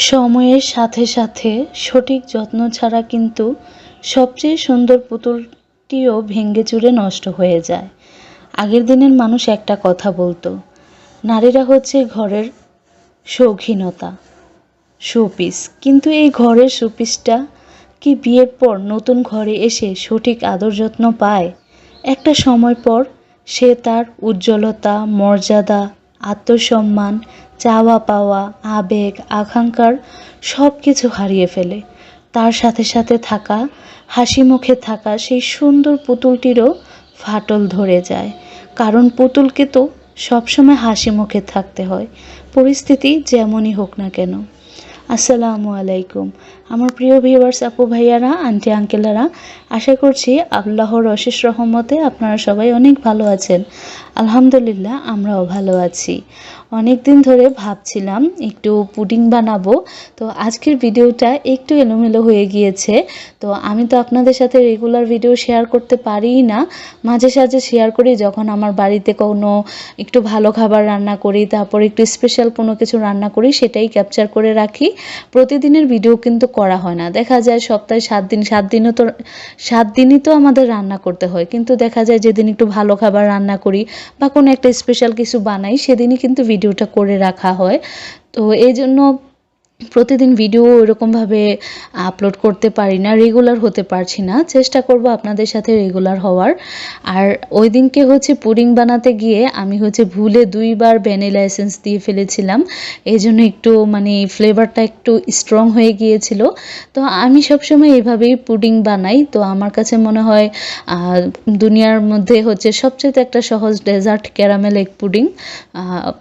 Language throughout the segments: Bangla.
সময়ের সাথে সাথে সঠিক যত্ন ছাড়া কিন্তু সবচেয়ে সুন্দর পুতুলটিও ভেঙে চুরে নষ্ট হয়ে যায়। আগের দিনের মানুষ একটা কথা বলতো, নারীরা হচ্ছে ঘরের শৌখিনতা, শোপিস। কিন্তু এই ঘরের শোপিসটা কি বিয়ের পর নতুন ঘরে এসে সঠিক আদর যত্ন পায়? একটা সময় পর সে তার উজ্জ্বলতা, মর্যাদা, আত্মসম্মান, চাওয়া পাওয়া, আবেগ, আকাঙ্ক্ষার সব কিছু হারিয়ে ফেলে। তার সাথে সাথে থাকা, হাসি মুখে থাকা সেই সুন্দর পুতুলটিরও ফাটল ধরে যায়। কারণ পুতুলকে তো সবসময় হাসি মুখে থাকতে হয়, পরিস্থিতি যেমনই হোক না কেন। আসসালামু আলাইকুম আমার প্রিয় ভিউয়ার্স, আপু ভাইয়ারা, আন্টি আঙ্কেলেরা, আশা করছি আল্লাহর অশেষ রহমতে আপনারা সবাই অনেক ভালো আছেন। আলহামদুলিল্লাহ, আমরাও ভালো আছি। অনেক দিন ধরে ভাবছিলাম একটু পুডিং বানাবো, তো আজকের ভিডিওটা একটু এলোমেলো হয়ে গিয়েছে। তো আমি তো আপনাদের সাথে রেগুলার ভিডিও শেয়ার করতে পারিই না, মাঝে সাঝে শেয়ার করি যখন আমার বাড়িতে কোনো একটু ভালো খাবার রান্না করি, তারপর একটু স্পেশাল কোনো কিছু রান্না করি, সেটাই ক্যাপচার করে রাখি। প্রতিদিনের ভিডিও কিন্তু করা হয় না। দেখা যায় সপ্তাহে 7 দিনই তো আমাদের রান্না করতে হয়, কিন্তু দেখা যায় যেদিন একটু ভালো খাবার রান্না করি বা কোনো একটা স্পেশাল কিছু বানাই, সেদিনই কিন্তু ভিডিওটা করে রাখা হয়। তো এই জন্য প্রতিদিন ভিডিও ওইরকমভাবে আপলোড করতে পারি না, রেগুলার হতে পারছি না। চেষ্টা করব আপনাদের সাথে রেগুলার হওয়ার। আর ওই দিনকে হচ্ছে পুডিং বানাতে গিয়ে আমি হচ্ছে ভুলে 2বার ভ্যানিলা এসেন্স দিয়ে ফেলেছিলাম। এই জন্য একটু ফ্লেভারটা একটু স্ট্রং হয়ে গিয়েছিল। তো আমি সবসময় এভাবেই পুডিং বানাই। তো আমার কাছে মনে হয় দুনিয়ার মধ্যে হচ্ছে সবচেয়ে একটা সহজ ডেজার্ট ক্যারামেল এগ পুডিং।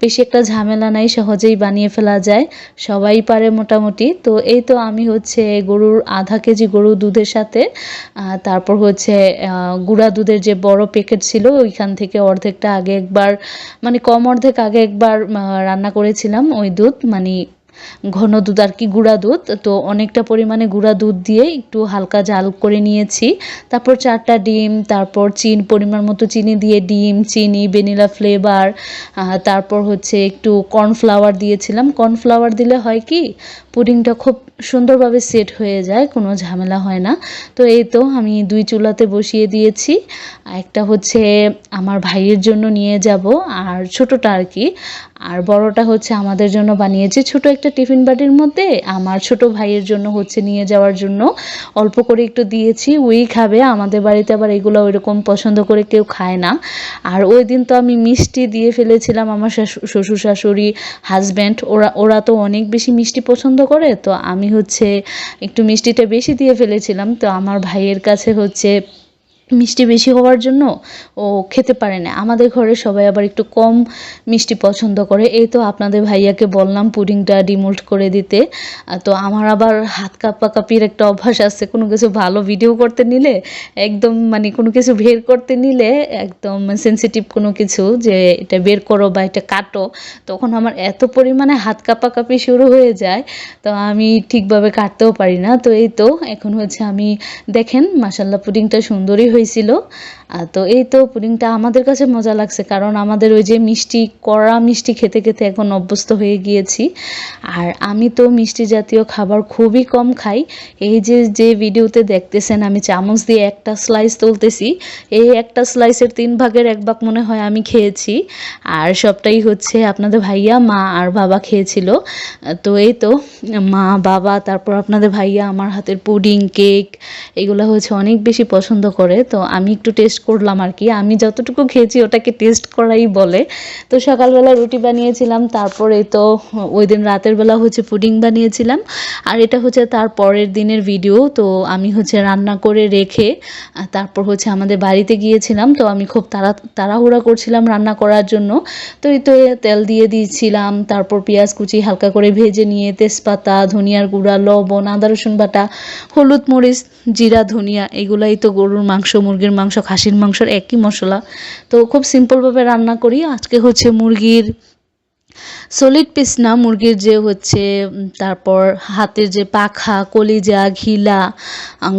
বেশি একটা ঝামেলা নাই, সহজেই বানিয়ে ফেলা যায়, সবাই পারে মোটামুটি। তো এই তো আমি হচ্ছে গরুর আধা কেজি গরুর দুধের সাথে তারপর হচ্ছে গুঁড়া দুধের যে বড় প্যাকেট ছিল ওইখান থেকে অর্ধেকটা আগে একবার, কম অর্ধেক আগে একবার রান্না করেছিলাম। ওই দুধ ঘন দুধ আর কি, গুঁড়া দুধ। তো অনেকটা পরিমাণে গুঁড়া দুধ দিয়ে একটু হালকা জাল করে নিয়েছি। তারপর 4টা ডিম, তারপর পরিমাণ মতো চিনি দিয়ে, ডিম, চিনি, ভ্যানিলা ফ্লেভার, তারপর হচ্ছে একটু কর্নফ্লাওয়ার দিয়েছিলাম। কর্নফ্লাওয়ার দিলে হয় কি, পুডিংটা খুব সুন্দরভাবে সেট হয়ে যায়, কোনো ঝামেলা হয় না। তো এই তো আমি 2 চুলাতে বসিয়ে দিয়েছি। একটা হচ্ছে আমার ভাইয়ের জন্য নিয়ে যাব, আর ছোটোটা আর কি, আর বড়টা হচ্ছে আমাদের জন্য বানিয়েছি ছোট একটা টিফিন বাটির মধ্যে। আমার ছোট ভাইয়ের জন্য হচ্ছে নিয়ে যাওয়ার জন্য অল্প করে একটু দিয়েছি, ওই খাবে। আমাদের বাড়িতে আবার এগুলো ওইরকম পছন্দ করে কেউ খায় না। আর ওই দিন তো আমি মিষ্টি দিয়ে ফেলেছিলাম, আমার শ্বশুর শাশুড়ি, হাজব্যান্ড, ওরা তো অনেক বেশি মিষ্টি পছন্দ করে। তো আমি হচ্ছে একটু মিষ্টিটা বেশি দিয়ে ফেলেছিলাম। তো আমার ভাইয়ের কাছে হচ্ছে মিষ্টি বেশি হওয়ার জন্য ও খেতে পারে না। আমাদের ঘরে সবাই আবার একটু কম মিষ্টি পছন্দ করে। এই তো আপনাদের ভাইয়াকে বললাম পুডিংটা ডিমোল্ড করে দিতে। তো আমার আবার হাত কাঁপাকাঁপির একটা অভ্যাস আছে, কোনো কিছু ভালো ভিডিও করতে নিলে একদম কোনো কিছু বের করতে নিলে একদম সেন্সিটিভ কোনো কিছু, যে এটা বের করো বা এটা কাটো, তখন আমার এত পরিমাণে হাত কাঁপাকাঁপি শুরু হয়ে যায়, তো আমি ঠিকভাবে কাটতেও পারি না। তো এই তো এখন হচ্ছে আমি, দেখেন মাশাল্লাহ পুডিংটা সুন্দরই হয়েছিল। তো এই তো পুডিংটা আমাদের কাছে মজা লাগছে, কারণ আমাদের ওই যে কড়া মিষ্টি খেতে খেতে এখন অভ্যস্ত হয়ে গিয়েছি। আর আমি তো মিষ্টি জাতীয় খাবার খুবই কম খাই। এই যে ভিডিওতে দেখতেছেন আমি চামচ দিয়ে একটা স্লাইস তুলতেছি, এই একটা স্লাইসের 3 ভাগের 1 ভাগ মনে হয় আমি খেয়েছি। আর সবটাই হচ্ছে আপনাদের ভাইয়া, মা আর বাবা খেয়েছিল। তো এই তো মা, বাবা, তারপর আপনাদের ভাইয়া আমার হাতের পুডিং, কেক, এগুলো হচ্ছে অনেক বেশি পছন্দ করে। তো আমি একটু টেস্ট করলাম আর কি, আমি যতটুকু খেয়েছি ওটাকে টেস্ট করাই বলে। তো সকালবেলা রুটি বানিয়েছিলাম, তারপরে তো ওই দিন রাতের বেলা হচ্ছে পুডিং বানিয়েছিলাম। আর এটা হচ্ছে তার পরের দিনের ভিডিও। তো আমি হচ্ছে রান্না করে রেখে তারপর হচ্ছে আমাদের বাড়িতে গিয়েছিলাম। তো আমি খুব তাড়াহুড়া করছিলাম রান্না করার জন্য। তো এই তো তেল দিয়ে দিয়েছিলাম, তারপর পেঁয়াজ কুচি হালকা করে ভেজে নিয়ে তেজপাতা, ধনিয়ার গুঁড়া, লবণ, আদা রসুন বাটা, হলুদ, মরিচ, জিরা, ধনিয়া, এগুলাই তো গরুর মাংস, মুরগির মাংস, খাসির মাংসর একই মশলা। তো খুব সিম্পলভাবে রান্না করি। আজকে হচ্ছে মুরগির সলিড পিস না, মুরগির যে হচ্ছে তারপর হাতের যে পাখা, কলিজা, ঘিলা,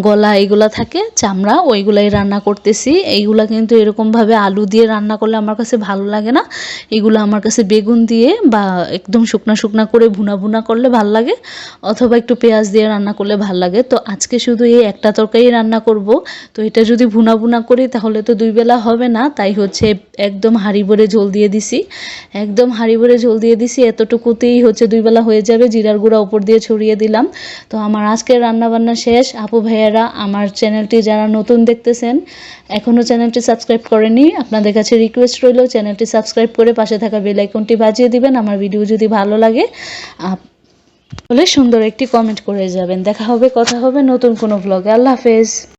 গলা এগুলা থাকে, চামড়া, ওইগুলাই রান্না করতেছি। এইগুলা কিন্তু এরকমভাবে আলু দিয়ে রান্না করলে আমার কাছে ভালো লাগে না। এগুলো আমার কাছে বেগুন দিয়ে বা একদম শুকনা শুকনা করে ভুনা ভুনা করলে ভাল লাগে, অথবা একটু পেঁয়াজ দিয়ে রান্না করলে ভাল লাগে। তো আজকে শুধু এই একটা তরকারি রান্না করব। তো এটা যদি ভুনা ভুনা করি তাহলে তো দুই বেলা হবে না, তাই হচ্ছে একদম হাঁড়ি ভরে ঝোল দিয়ে দিছি। একদম হাঁড়ি ভরে ঝোল দিয়ে দিছি, এতটুকুতেই হচ্ছে দুই বেলা হয়ে যাবে। জিরার গুঁড়া উপর দিয়ে ছড়িয়ে দিলাম। তো আমার আজকের রান্নাবান্না শেষ। আপু ভাইয়ারা, আমার চ্যানেলটি যারা নতুন দেখতেছেন, এখনও চ্যানেলটি সাবস্ক্রাইব করেনি, আপনাদের কাছে রিকোয়েস্ট রইল চ্যানেলটি সাবস্ক্রাইব করে পাশে থাকা বেল আইকনটি বাজিয়ে দিবেন। আমার ভিডিও যদি ভালো লাগে তাহলে সুন্দর একটি কমেন্ট করে যাবেন। দেখা হবে, কথা হবে নতুন কোনো ব্লগে। আল্লাহ হাফেজ।